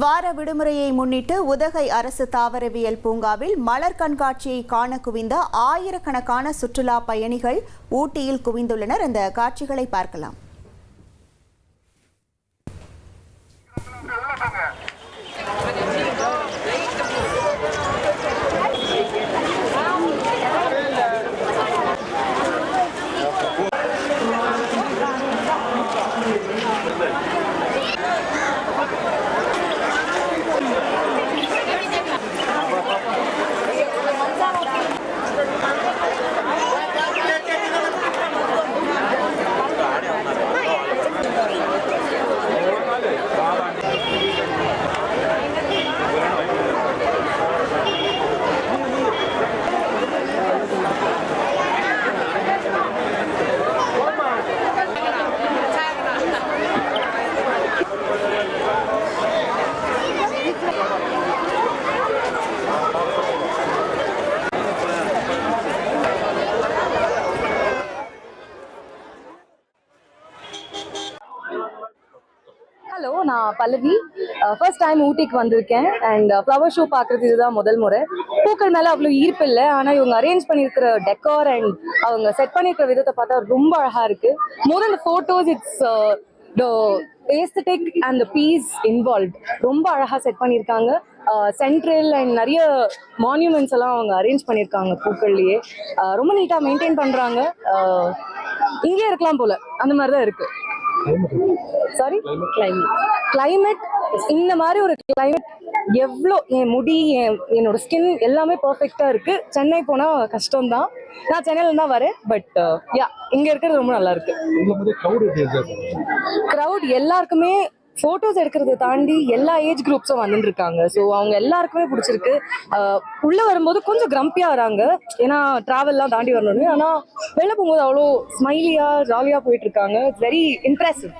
வார விடுமுறையை முன்னிட்டு உதகை அரசு தாவரவியல் பூங்காவில் மலர் கண்காட்சியை காண குவிந்த ஆயிரக்கணக்கான சுற்றுலா பயணிகள் ஊட்டியில் குவிந்துள்ளனர். இந்த காட்சிகளை பார்க்கலாம். ஹலோ, நான் பல்லவி. ஃபர்ஸ்ட் டைம் ஊட்டிக்கு வந்திருக்கேன். அண்ட் ஃப்ளவர் ஷோ பார்க்குறது இதுதான் முதல் முறை. பூக்கள் மேலே அவ்வளோ ஈர்ப்பு இல்லை, ஆனால் இவங்க அரேஞ்ச் பண்ணியிருக்கிற டெக்கார் அண்ட் அவங்க செட் பண்ணியிருக்கிற விதத்தை பார்த்தா ரொம்ப அழகாக இருக்குது. More than the photos, it's the aesthetic and the peace involve. ரொம்ப அழகாக செட் பண்ணியிருக்காங்க. சென்ட்ரல் அண்ட் நிறைய மான்யூமெண்ட்ஸ் எல்லாம் அவங்க அரேஞ்ச் பண்ணியிருக்காங்க பூக்கள்லேயே. ரொம்ப நீட்டாக மெயின்டைன் பண்ணுறாங்க. இங்கே இருக்கலாம் போல, அந்த மாதிரி தான் இருக்குது. சாரி, கிளைமேட் இந்த மாதிரி ஒரு கிளைமேட் எவ்வளோ என் முடி என்னோட ஸ்கின் எல்லாமே பர்ஃபெக்டா இருக்கு. சென்னை போனா கஷ்டம்தான். நான் சென்னையில தான் வரேன். பட் யா, இங்க இருக்கிறது ரொம்ப நல்லா இருக்கு. க்ரௌட் எல்லாருக்குமே ஃபோட்டோஸ் எடுக்கிறத தாண்டி எல்லா ஏஜ் குரூப்ஸும் வந்துட்டு இருக்காங்க. ஸோ அவங்க எல்லாருக்குமே பிடிச்சிருக்கு. உள்ள வரும்போது கொஞ்சம் கிரம்பியா வராங்க, ஏன்னா டிராவல்லாம் தாண்டி வரணும்னு. ஆனால் வெளில போகும்போது அவ்வளோ ஸ்மைலியா ஜாலியா போயிட்டு இருக்காங்க. It's very impressive.